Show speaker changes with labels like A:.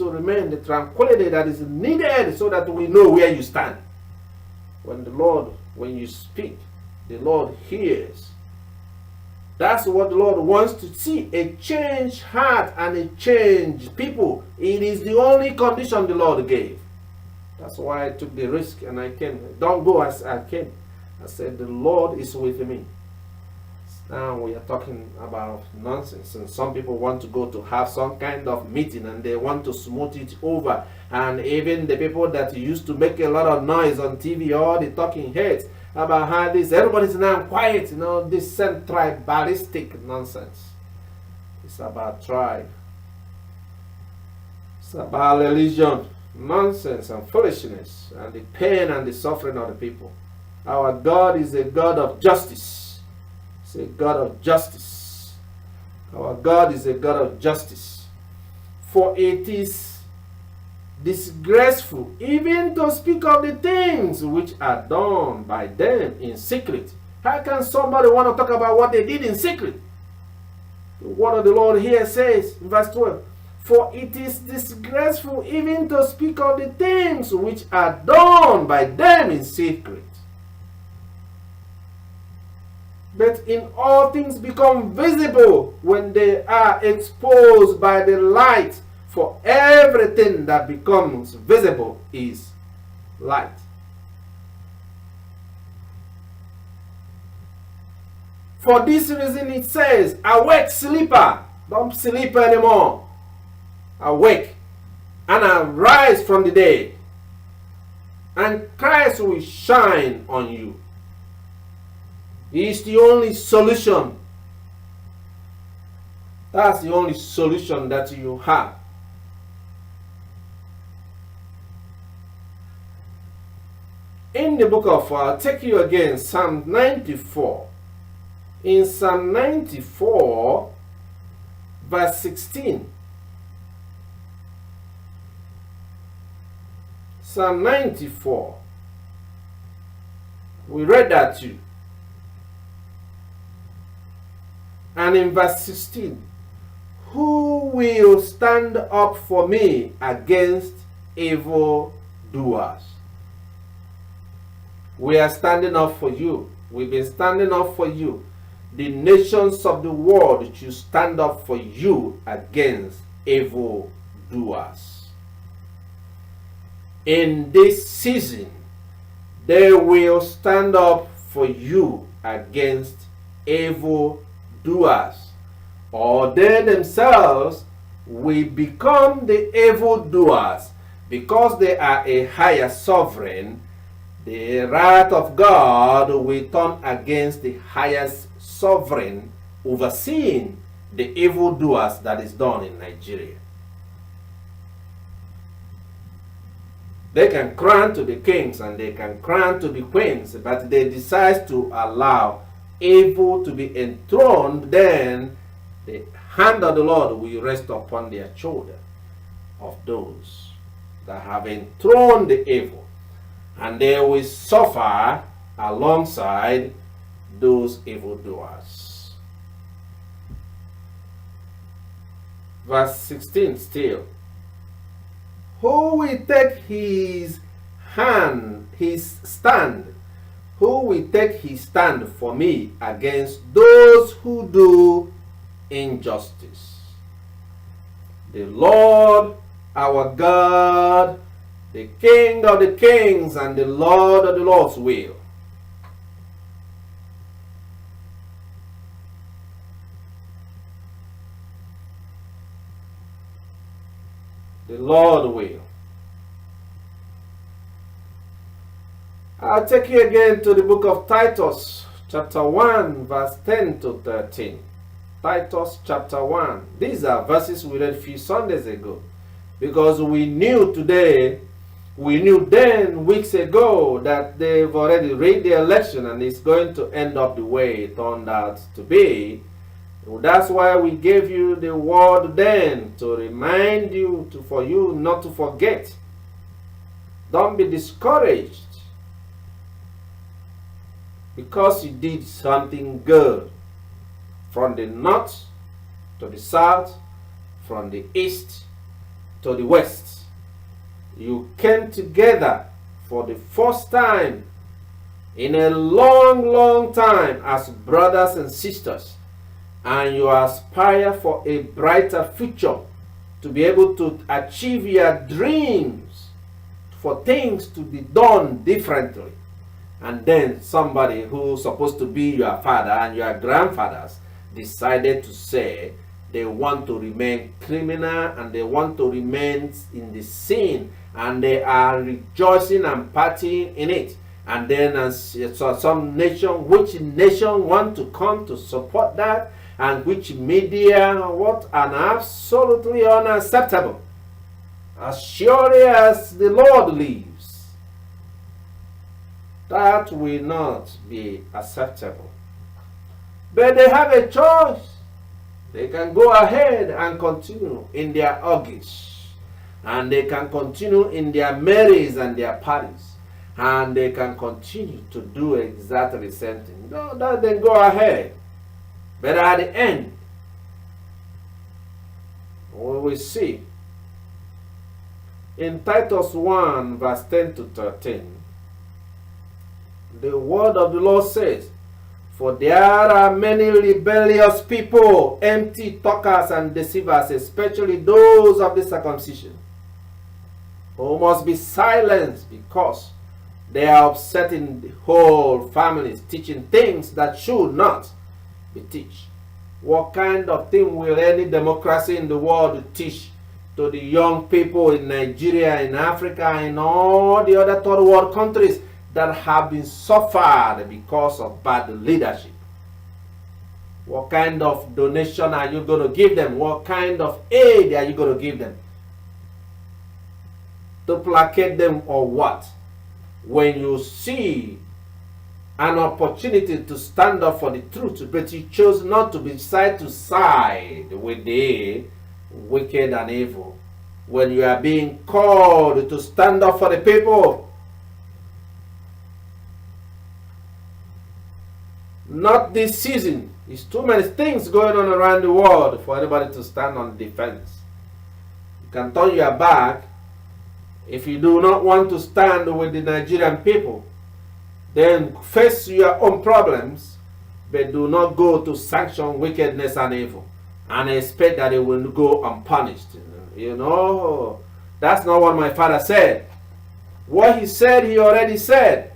A: to remain the tranquility that is needed so that we know where you stand. When you speak, the Lord hears. That's what the Lord wants to see, a changed heart and a changed people. It is the only condition the Lord gave. That's why I took the risk and I came. Don't go as I came. I said, the Lord is with me. Now we are talking about nonsense, and some people want to go to have some kind of meeting and they want to smooth it over. And even the people that used to make a lot of noise on TV, all the talking heads about how this, everybody's now quiet, this tribalistic nonsense. It's about tribe. It's about religion, nonsense and foolishness, and the pain and the suffering of the people. Our God is a God of justice. It's a God of justice. Our God is a God of justice. For it is disgraceful even to speak of the things which are done by them in secret. How can somebody want to talk about what they did in secret? The word of the Lord here says in verse 12, for it is disgraceful even to speak of the things which are done by them in secret. But in all things become visible when they are exposed by the light. For everything that becomes visible is light. For this reason it says, awake, sleeper. Don't sleep anymore. Awake and arise from the dead, and Christ will shine on you. He is the only solution. That's the only solution that you have. In the book of, I'll take you again, Psalm 94. In Psalm 94, verse 16. Psalm 94. We read that too. And in verse 16, who will stand up for me against evil doers? We are standing up for you. We've been standing up for you. The nations of the world should stand up for you against evil doers. In this season, they will stand up for you against evil doers, or they themselves will become the evil doers because they are a higher sovereign. The wrath of God will turn against the highest sovereign overseeing the evil doers that is done in Nigeria. They can crown to the kings and they can crown to the queens, but they decide to allow evil to be enthroned, then the hand of the Lord will rest upon their shoulder of those that have enthroned the evil, and they will suffer alongside those evildoers. Verse 16 still. Who will take his stand? Who will take his stand for me against those who do injustice? The Lord our God, the King of the kings and the Lord of the lords will. The Lord will. I'll take you again to the book of Titus, chapter 1, verse 10 to 13. Titus chapter 1. These are verses we read a few Sundays ago. Because we knew then, weeks ago, that they've already read the election and it's going to end up the way it turned out to be. That's why we gave you the word then, to remind you, for you not to forget. Don't be discouraged because you did something good. From the north to the south, from the east to the West. You came together for the first time in a long, long time as brothers and sisters, and you aspire for a brighter future, to be able to achieve your dreams, for things to be done differently. And then somebody who's supposed to be your father and your grandfathers decided to say they want to remain criminal and they want to remain in the sin, and they are rejoicing and partying in it. And then so some nation, which nation want to come to support that, and which media, what an absolutely unacceptable. As surely as the Lord lives, that will not be acceptable. But they have a choice. They can go ahead and continue in their orgies, and they can continue in their marriages and their parties, and they can continue to do exactly the same thing. No, then go ahead. But at the end, we will see in Titus 1 verse 10 to 13, the word of the Lord says, "For there are many rebellious people, empty talkers and deceivers, especially those of the circumcision, who must be silenced because they are upsetting the whole families, teaching things that should not be taught." What kind of thing will any democracy in the world teach to the young people in Nigeria, in Africa, and all the other third world countries that have been suffered because of bad leadership? What kind of donation are you going to give them? What kind of aid are you going to give them? To placate them or what? When you see an opportunity to stand up for the truth, but you chose not to be side to side with the wicked and evil. When you are being called to stand up for the people, not this season. There's too many things going on around the world for anybody to stand on defense. You can turn your back if you do not want to stand with the Nigerian people. Then face your own problems, but do not go to sanction wickedness and evil and expect that it will go unpunished. You know, that's not what my father said. What he said, he already said.